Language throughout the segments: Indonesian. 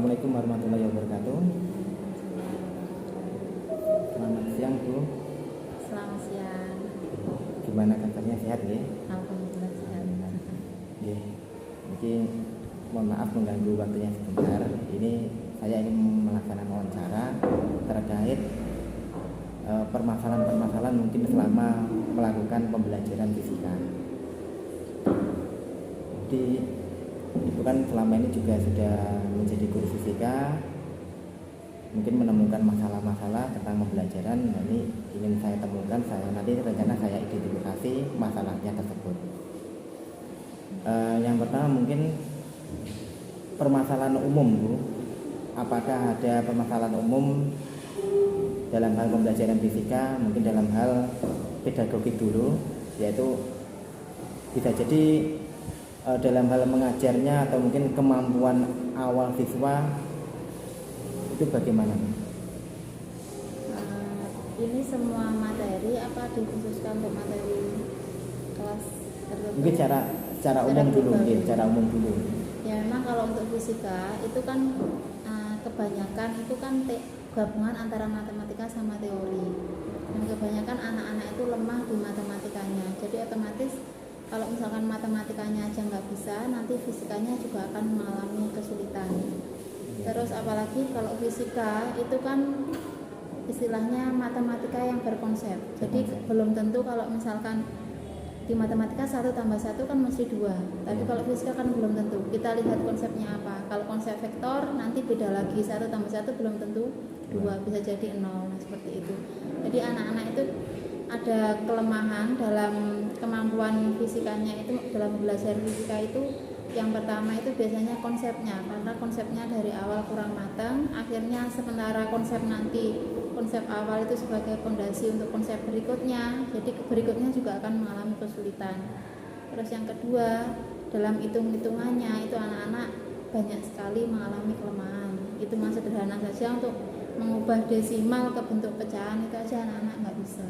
Assalamualaikum warahmatullahi wabarakatuh. Selamat siang Bu. Selamat siang. Gimana kabarnya, sehat ya? Alhamdulillah sehat. Oke. Jadi mohon maaf mengganggu waktunya sebentar. Ini saya ingin melaksanakan wawancara terkait permasalahan-permasalahan mungkin selama melakukan pembelajaran fisika. Jadi itu kan selama ini juga sudah menjadi guru fisika, mungkin menemukan masalah-masalah tentang pembelajaran. Nah, ini ingin saya temukan, nanti rencana saya identifikasi masalahnya tersebut. Yang pertama mungkin permasalahan umum, Bu. Apakah ada permasalahan umum dalam hal pembelajaran fisika, mungkin dalam hal pedagogik dulu, yaitu bisa jadi dalam hal mengajarnya atau mungkin kemampuan awal siswa itu bagaimana? Ini semua materi apa dikhususkan untuk materi kelas tertentu? Mungkin secara umum dulu, mungkin secara umum dulu. Ya memang kalau untuk fisika itu kan kebanyakan itu kan gabungan antara matematika sama teori. Dan kebanyakan anak-anak itu lemah di matematikanya. Jadi otomatis kalau misalkan matematikanya aja nggak bisa, nanti fisikanya juga akan mengalami kesulitan. Terus apalagi kalau fisika itu kan istilahnya matematika yang berkonsep. Jadi belum tentu kalau misalkan di matematika 1 tambah 1 kan mesti 2. Tapi kalau fisika kan belum tentu. Kita lihat konsepnya apa. Kalau konsep vektor nanti beda lagi, 1 tambah 1 belum tentu 2, bisa jadi 0. Nah, seperti itu. Jadi anak-anak itu ada kelemahan dalam kemampuan fisikanya itu dalam belajar fisika itu. Yang pertama itu biasanya konsepnya, karena konsepnya dari awal kurang matang, akhirnya sementara konsep awal itu sebagai fondasi untuk konsep berikutnya, jadi berikutnya juga akan mengalami kesulitan. Terus yang kedua, dalam hitung-hitungannya itu anak-anak banyak sekali mengalami kelemahan. Itu masih sederhana saja untuk mengubah desimal ke bentuk pecahan itu aja anak-anak nggak bisa.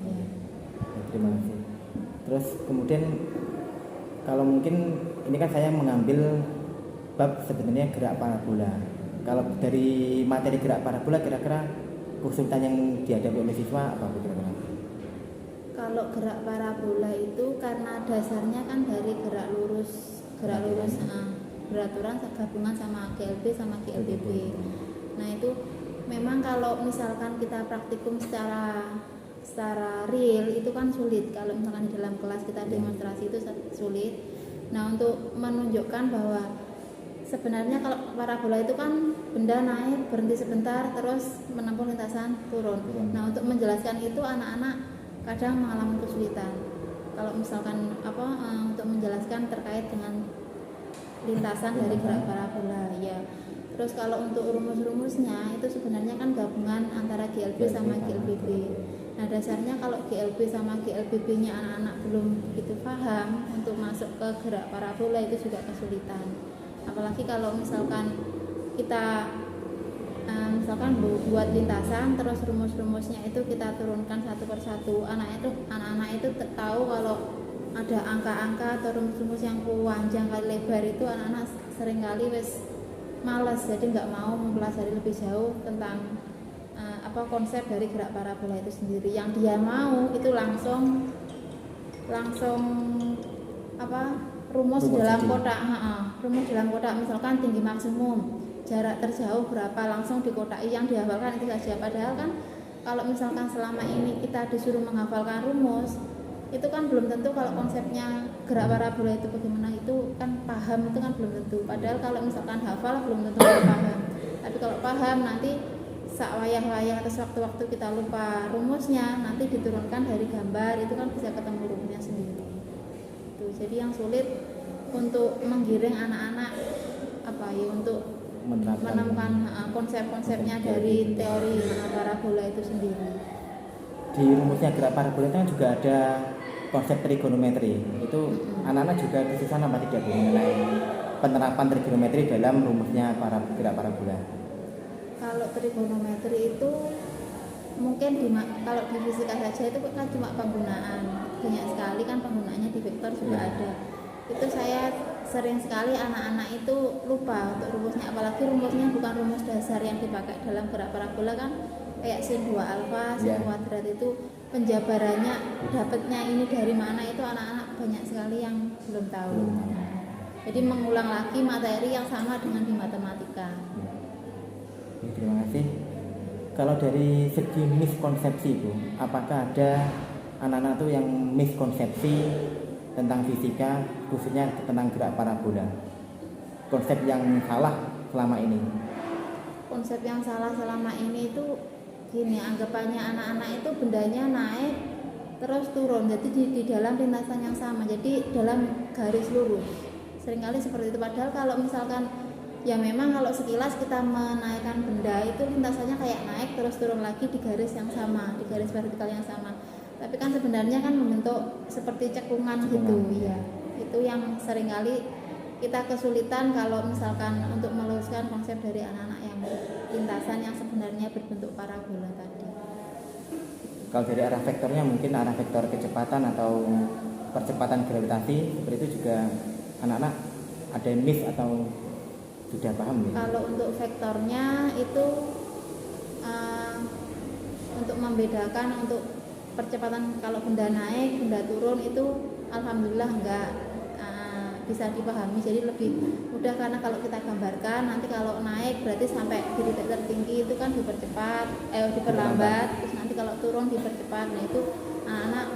Ya, terima kasih. Terus kemudian kalau mungkin ini kan saya mengambil bab sebenarnya gerak parabola. Kalau dari materi gerak parabola kira-kira kesulitan yang dihadapi oleh siswa apa kira-kira? Kalau gerak parabola itu karena dasarnya kan dari gerak lurus beraturan gabungan sama GLB sama GLBB. Nah itu memang kalau misalkan kita praktikum secara real itu kan sulit. Kalau misalkan di dalam kelas kita demonstrasi itu sulit. Nah untuk menunjukkan bahwa sebenarnya kalau parabola itu kan benda naik berhenti sebentar terus menempuh lintasan turun. Nah untuk menjelaskan itu anak-anak kadang mengalami kesulitan. Kalau misalkan untuk menjelaskan terkait dengan lintasan dari gerak parabola ya. Terus kalau untuk rumus-rumusnya itu sebenarnya kan gabungan antara GLB sama GLBB. Nah dasarnya kalau GLB sama GLBB-nya anak-anak belum begitu paham, untuk masuk ke gerak parabola itu juga kesulitan. Apalagi kalau misalkan kita misalkan buat lintasan terus rumus-rumusnya itu kita turunkan satu persatu, anak-anak itu tahu kalau ada angka-angka atau rumus-rumus yang panjang kali lebar itu anak-anak seringkali malas, jadi nggak mau mempelajari lebih jauh tentang konsep dari gerak parabola itu sendiri. Yang dia mau itu langsung rumus dalam kotak, rumus dalam kotak misalkan tinggi maksimum, jarak terjauh berapa, langsung dikotai yang dihafalkan itu saja. Padahal kan kalau misalkan selama ini kita disuruh menghafalkan rumus itu kan belum tentu kalau konsepnya gerak parabola itu bagaimana itu kan paham, itu kan belum tentu. Padahal kalau misalkan hafal belum tentu paham. Tapi kalau paham nanti sak wayah-wayah atau sewaktu-waktu kita lupa rumusnya nanti diturunkan dari gambar itu kan bisa ketemu rumusnya sendiri. Itu jadi yang sulit untuk menggiring anak-anak untuk menemukan konsep-konsepnya dari teori parabola itu sendiri. Di rumusnya gerak parabola itu kan juga ada konsep trigonometri. Itu anak-anak juga kesusahan apa tidak mengenai penerapan trigonometri dalam rumusnya gerak parabola? Kalau trigonometri itu mungkin kalau di fisika saja itu kan cuma penggunaan, banyak sekali kan penggunaannya di vektor juga ada. Itu saya sering sekali anak-anak itu lupa untuk rumusnya, apalagi rumusnya bukan rumus dasar yang dipakai dalam gerak parabola kan, kayak sin 2 alfa, sin kuadrat itu penjabarannya dapatnya ini dari mana itu anak-anak banyak sekali yang belum tahu. Jadi mengulang lagi materi yang sama dengan di matematika. Terima kasih. Kalau dari segi miskonsepsi Bu, apakah ada anak-anak tuh yang miskonsepsi tentang fisika, khususnya tentang gerak parabola? Konsep yang salah selama ini? Konsep yang salah selama ini itu gini, anggapannya anak-anak itu bendanya naik terus turun, jadi di dalam lintasan yang sama, jadi dalam garis lurus. Seringkali seperti itu, padahal kalau misalkan ya memang kalau sekilas kita menaikkan benda itu lintasannya kayak naik terus turun lagi di garis yang sama, di garis vertikal yang sama. Tapi kan sebenarnya kan membentuk seperti cekungan gitu ya. Itu yang seringkali kita kesulitan kalau misalkan untuk meluruskan konsep dari anak-anak yang lintasan yang sebenarnya berbentuk parabola tadi. Kalau dari arah vektornya mungkin arah vektor kecepatan atau percepatan gravitasi, seperti itu juga anak-anak ada miss atau sudah paham ya? Kalau untuk vektornya itu untuk membedakan untuk percepatan kalau benda naik, benda turun itu alhamdulillah enggak bisa dipahami, jadi lebih mudah karena kalau kita gambarkan nanti kalau naik berarti sampai di titik tertinggi itu kan diperlambat, terus nanti kalau turun dipercepat. Nah itu anak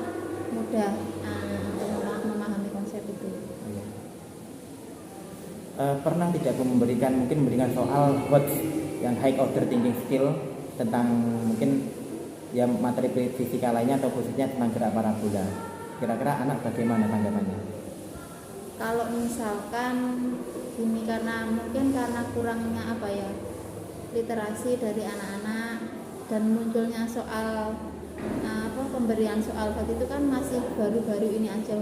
mudah memahami konsep itu. Pernah tidak memberikan soal buat yang high order thinking skill tentang mungkin ya materi fisika lainnya atau khususnya tentang gerak parabola? Kira-kira anak bagaimana tanggapannya? Kalau misalkan ini karena kurangnya literasi dari anak-anak dan munculnya soal pemberian soal waktu itu kan masih baru-baru ini aja,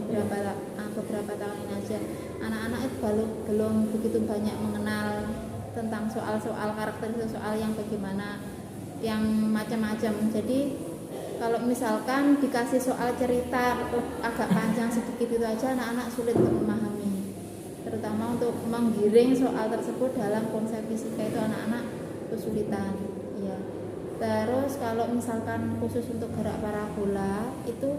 beberapa tahun ini aja. Anak-anak itu belum begitu banyak mengenal tentang soal-soal karakteristik soal yang bagaimana, yang macam-macam. Jadi kalau misalkan dikasih soal cerita agak panjang sedikit itu aja anak-anak sulit untuk memahami, terutama untuk menggiring soal tersebut dalam konsep fisika itu anak-anak kesulitan ya. Terus kalau misalkan khusus untuk gerak parabola itu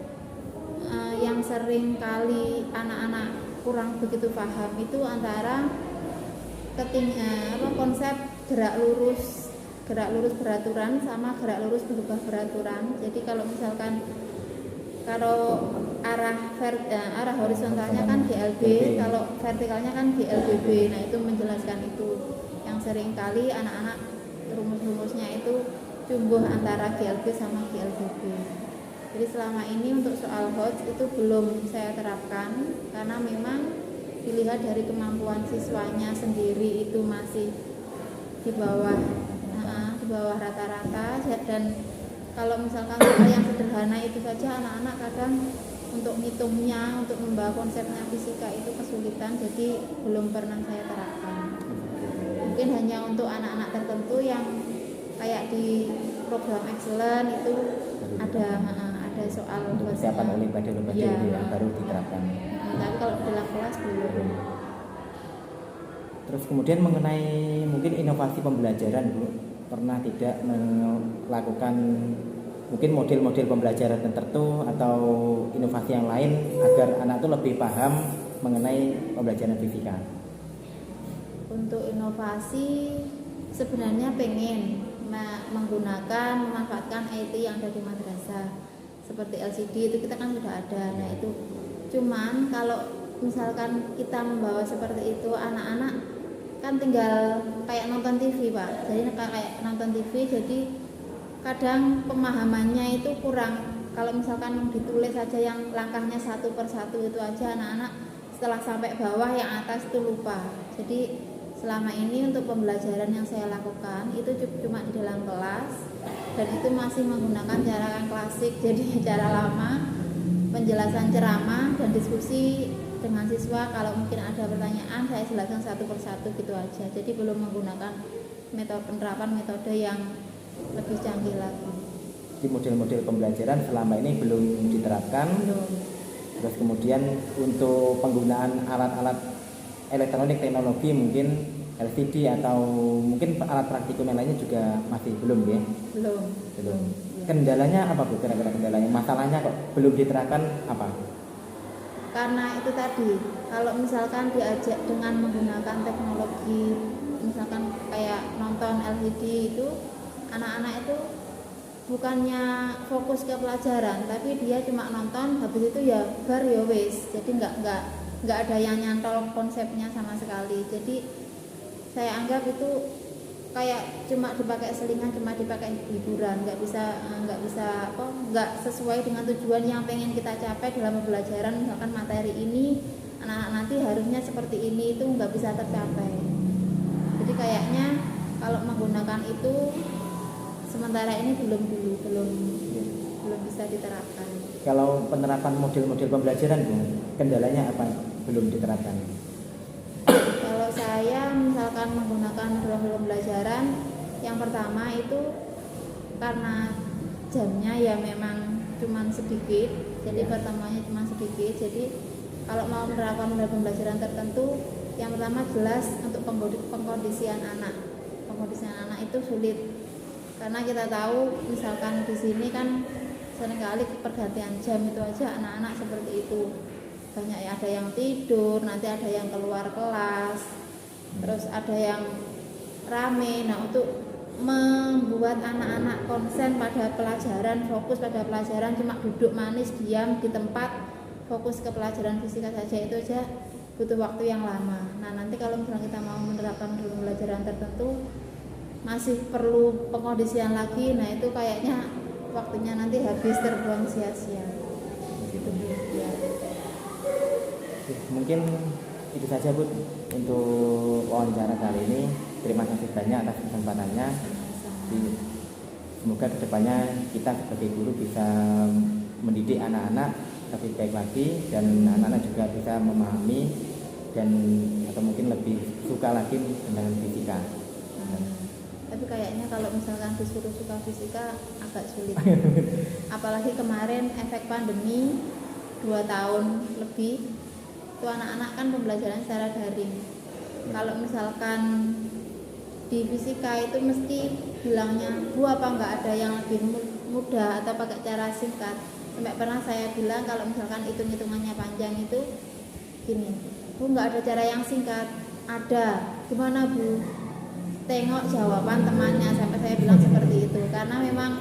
yang sering kali anak-anak kurang begitu paham itu antara konsep gerak lurus beraturan sama gerak lurus berubah beraturan. Jadi kalau misalkan arah horizontalnya kan GLB, kalau vertikalnya kan GLBB. Nah itu menjelaskan itu yang sering kali anak-anak rumus-rumusnya itu tumbuh antara GLB sama GLBB. Jadi selama ini untuk soal Hodge itu belum saya terapkan karena memang dilihat dari kemampuan siswanya sendiri itu masih di bawah rata-rata, dan kalau misalkan soal yang sederhana itu saja anak-anak kadang untuk ngitungnya, untuk membawa konsepnya fisika itu kesulitan, jadi belum pernah saya terapkan. Mungkin hanya untuk anak-anak tertentu yang kayak di program excellent itu ada soal untuk persiapan olimpiade yang baru diterapkan. Tapi kalau dalam kelas belum. Terus kemudian mengenai mungkin inovasi pembelajaran Bu, pernah tidak melakukan mungkin model-model pembelajaran tertentu atau inovasi yang lain agar anak itu lebih paham mengenai pembelajaran fisika? Untuk inovasi sebenarnya pengen memanfaatkan IT yang ada di madrasah seperti LCD itu kita kan sudah ada. Nah itu cuman kalau misalkan kita membawa seperti itu, anak-anak kan tinggal kayak nonton TV Pak, jadi kayak nonton TV, jadi kadang pemahamannya itu kurang. Kalau misalkan yang ditulis saja yang langkahnya satu per satu itu aja, anak-anak setelah sampai bawah yang atas itu lupa. Jadi selama ini untuk pembelajaran yang saya lakukan itu cuma di dalam kelas, dan itu masih menggunakan cara yang klasik, jadi cara lama, penjelasan ceramah dan diskusi dengan siswa. Kalau mungkin ada pertanyaan saya jelaskan satu persatu gitu aja, jadi belum menggunakan penerapan metode yang lebih canggih lagi. Di model-model pembelajaran selama ini belum diterapkan. Terus kemudian untuk penggunaan alat-alat elektronik teknologi mungkin LCD atau mungkin alat praktikum yang lainnya juga masih belum ya? Belum. Kendalanya apa Bu? Kira-kira kendalanya, masalahnya kok belum diterapkan apa? Karena itu tadi, kalau misalkan diajak dengan menggunakan teknologi, misalkan kayak nonton LCD itu, anak-anak itu bukannya fokus ke pelajaran, tapi dia cuma nonton, habis itu ya bar ya wis. Jadi nggak ada yang nyantol konsepnya sama sekali. Jadi saya anggap itu kayak cuma dipakai selingan, cuma dipakai hiburan, nggak sesuai dengan tujuan yang pengen kita capai dalam pembelajaran. Misalkan materi ini anak-anak nanti harusnya seperti ini, itu nggak bisa tercapai. Jadi kayaknya kalau menggunakan itu sementara ini belum bisa diterapkan. Kalau penerapan model-model pembelajaran Bu, kendalanya apa belum diterapkan? Kalau saya misalkan menggunakan model pembelajaran, yang pertama itu karena jamnya ya memang cuma sedikit, jadi pertemuannya cuma sedikit. Jadi kalau mau menerapkan model pembelajaran tertentu, yang pertama jelas untuk pengkondisian anak. Pengkondisian anak itu sulit karena kita tahu misalkan di sini kan seringkali pergantian jam itu aja anak-anak seperti itu. Banyak ya, ada yang tidur, nanti ada yang keluar kelas, terus ada yang rame. Nah, untuk membuat anak-anak konsen pada pelajaran, fokus pada pelajaran, cuma duduk manis diam di tempat fokus ke pelajaran fisika saja, itu aja butuh waktu yang lama. Nah, nanti kalau misalnya kita mau menerapkan dulu pelajaran tertentu masih perlu pengkondisian lagi. Nah, itu kayaknya waktunya nanti habis, terbuang sia-sia gitu ya. Mungkin itu saja Bu untuk wawancara kali ini. Terima kasih banyak atas kesempatannya. Semoga kedepannya kita sebagai guru bisa mendidik anak-anak lebih baik lagi, dan anak-anak juga bisa memahami dan atau mungkin lebih suka lagi dengan fisika. Tapi kayaknya kalau misalkan disuruh suka fisika agak sulit. Apalagi kemarin efek pandemi 2 tahun lebih, itu anak-anak kan pembelajaran secara daring. Kalau misalkan di fisika itu mesti bilangnya, Bu, apa nggak ada yang lebih mudah atau pakai cara singkat. Sampai pernah saya bilang kalau misalkan hitung-hitungannya panjang itu gini, Bu, nggak ada cara yang singkat. Ada, gimana Bu? Tengok jawaban temannya. Sampai saya bilang seperti itu, karena memang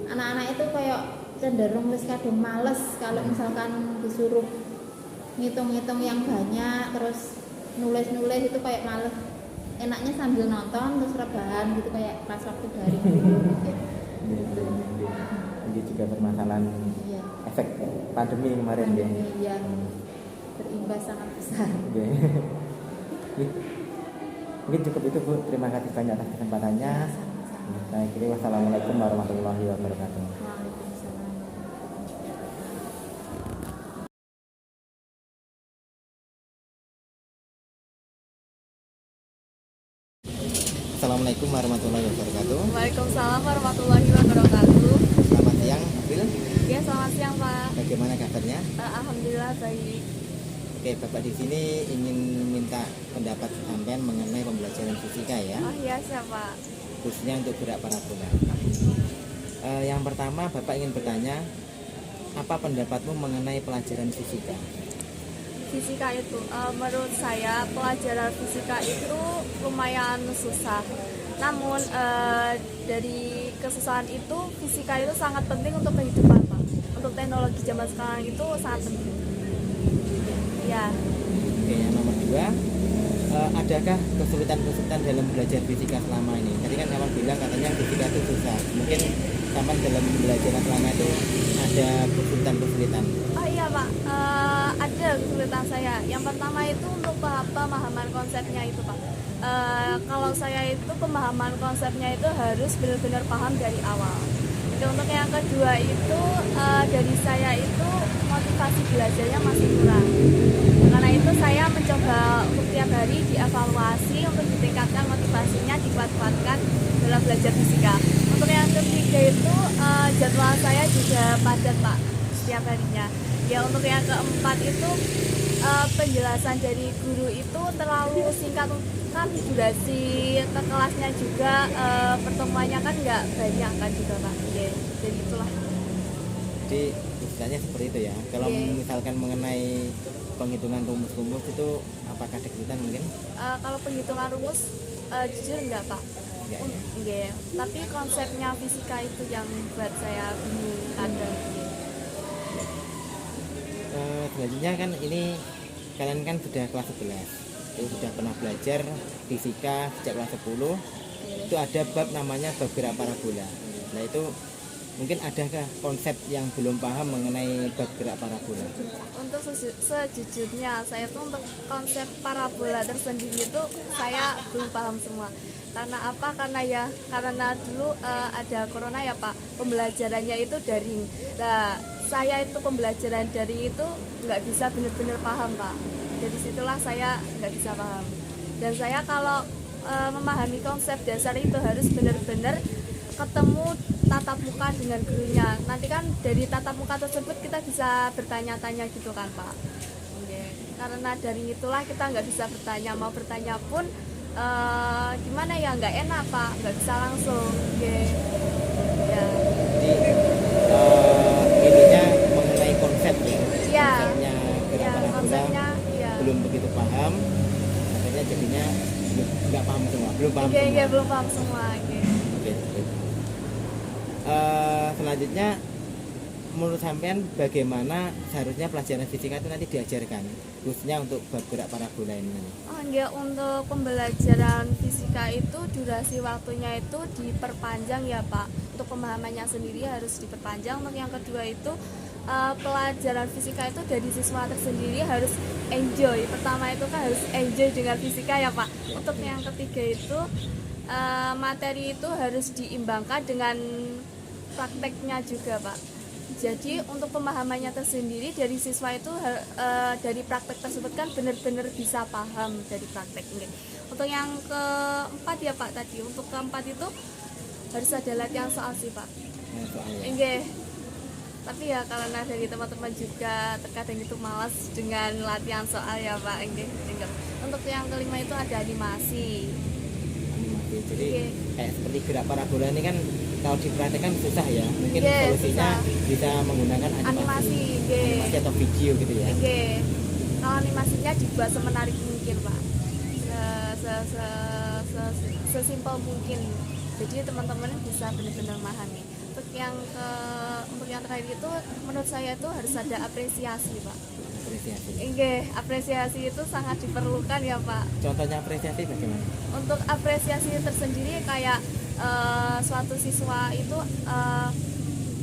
anak-anak itu kayak cenderung kadang males kalau misalkan disuruh ngitung-ngitung yang banyak, terus nulis-nulis itu kayak males. Enaknya sambil nonton terus rebahan gitu, kayak pas waktu daring gitu. Ini juga permasalahan efek pandemi kemarin ya. Iya, berimbas sangat besar. Mungkin cukup itu Bu, terima kasih banyak atas kesempatannya. Saya kira wassalamualaikum warahmatullahi wabarakatuh. Assalamualaikum warahmatullahi wabarakatuh. Waalaikumsalam warahmatullahi wabarakatuh. Selamat siang, April. Ya, selamat siang Pak. Bagaimana kabarnya? Alhamdulillah baik. Oke, Bapak di sini ingin minta pendapat sampean mengenai pembelajaran fisika ya. Oh iya siapa? Khususnya untuk gerak parabola. Yang pertama, Bapak ingin bertanya, apa pendapatmu mengenai pelajaran fisika? Fisika itu, menurut saya pelajaran fisika itu lumayan susah. Namun dari kesusahan itu, fisika itu sangat penting untuk kehidupan Pak. Untuk teknologi zaman sekarang itu sangat penting. Ya. Oke, yang nomor 2, adakah kesulitan-kesulitan dalam belajar fisika selama ini? Tadi kan kawan bilang katanya fisika itu susah. Mungkin sampai dalam belajar selama itu ada kesulitan-kesulitan. Oh iya Pak, ada kesulitan saya. Yang pertama itu untuk pemahaman konsepnya itu Pak. Kalau saya itu pemahaman konsepnya itu harus benar-benar paham dari awal. Dan untuk yang kedua itu dari saya itu motivasi belajarnya masih kurang. Karena itu saya mencoba untuk tiap hari dievaluasi untuk ditingkatkan motivasinya, dikuat-kuatkan dalam belajar fisika. Untuk yang ketiga itu jadwal saya juga padat Pak setiap harinya. Ya untuk yang keempat itu penjelasan dari guru itu terlalu singkat, kan durasi ke kelasnya juga pertemuannya kan nggak banyak kan juga Pak. Jadi itulah. Jadi istilahnya seperti itu ya. Kalau misalkan mengenai penghitungan rumus-rumus itu apakah ada kesulitan mungkin? Kalau penghitungan rumus jujur enggak Pak. Enggak. Tapi konsepnya fisika itu yang buat saya bingung kadang. Selanjutnya kan ini kalian kan sudah kelas 11, itu sudah pernah belajar fisika sejak kelas 10. Itu ada bab namanya bab gerak parabola. Nah itu mungkin adakah konsep yang belum paham mengenai bab gerak parabola? Untuk sejujurnya saya tuh untuk konsep parabola tersendiri itu saya belum paham semua. Karena apa? Karena dulu ada corona ya Pak, pembelajarannya itu daring. Nah saya itu pembelajaran daring itu nggak bisa benar-benar paham Pak. Dari situlah saya nggak bisa paham. Dan saya kalau memahami konsep dasar itu harus benar-benar ketemu tatap muka dengan gurunya. Nanti kan dari tatap muka tersebut kita bisa bertanya-tanya gitu kan Pak. Karena dari itulah kita nggak bisa bertanya, mau bertanya pun gimana ya, nggak enak Pak, nggak bisa langsung. Ya. Jadi ininya mengenai konsep ya. Ya. Konsepnya gerak parabola belum begitu paham, makanya jadinya nggak paham semua, belum paham semua. Iya, belum paham semua. Oke. Selanjutnya menurut sampean bagaimana seharusnya pelajaran fisika itu nanti diajarkan khususnya untuk bab gerak parabola ini? Untuk pembelajaran fisika itu durasi waktunya itu diperpanjang ya Pak. Untuk pemahamannya sendiri harus diperpanjang. Untuk yang kedua itu pelajaran fisika itu dari siswa tersendiri harus enjoy. Pertama itu kan harus enjoy dengan fisika ya Pak. Untuk yang ketiga itu materi itu harus diimbangkan dengan prakteknya juga Pak. Jadi untuk pemahamannya tersendiri dari siswa itu dari praktek tersebut kan benar-benar bisa paham dari praktek ini. Untuk yang keempat ya Pak tadi, untuk keempat itu harus ada latihan soal sih Pak. Enggak. Tapi ya karena dari teman-teman juga terkadang itu malas dengan latihan soal ya Pak. Enggak. Untuk yang kelima itu ada animasi. Jadi kayak seperti gerak parabola ini kan kalau dipraktekkan susah ya, mungkin solusinya bisa menggunakan animasi atau video gitu ya. Kalau animasinya dibuat semenarik mungkin Pak, sesimpel mungkin, jadi teman-teman bisa benar-benar memahami. Untuk yang terakhir itu menurut saya itu harus ada apresiasi Pak. Apresiasi itu sangat diperlukan ya Pak. Contohnya apresiasi bagaimana? Untuk apresiasi tersendiri kayak suatu siswa itu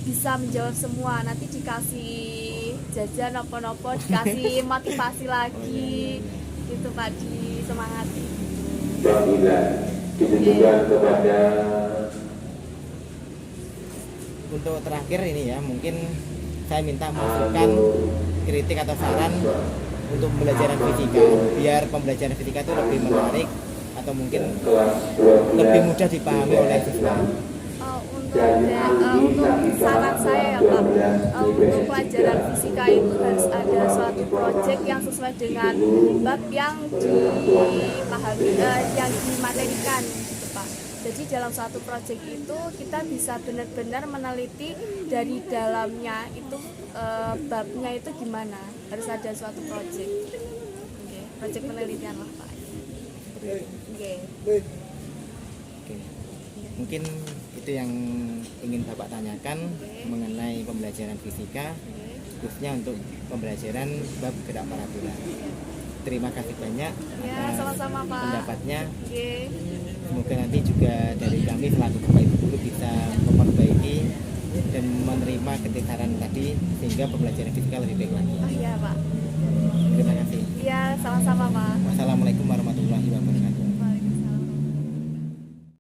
bisa menjawab semua, nanti dikasih jajan nopo-nopo, dikasih motivasi lagi gitu Pak, disemangati. Ditujukan kepada. Untuk terakhir ini ya, mungkin saya minta masukan kritik atau saran untuk pembelajaran fisika biar pembelajaran fisika itu lebih menarik atau mungkin lebih mudah dipahami oleh siswa. Untuk saran saya ya Pak, untuk pelajaran fisika itu harus ada suatu proyek yang sesuai dengan bab yang dipahami, yang dimaterikan gitu Pak. Jadi dalam suatu proyek itu kita bisa benar-benar meneliti dari dalamnya itu babnya itu gimana. Harus ada suatu proyek. Proyek penelitian lah Pak. Mungkin itu yang ingin Bapak tanyakan mengenai pembelajaran fisika khususnya untuk pembelajaran bab gerak parabola. Terima kasih banyak atas sama-sama, Pak. pendapatnya. Semoga nanti juga dari kami selaku Bapak Ibu guru bisa memperbaiki dan menerima kritik saran tadi sehingga pembelajaran fisika lebih baik lagi. Iya Pak. Terima kasih. Iya sama-sama Pak. Wassalamualaikum warahmatullahi wabarakatuh.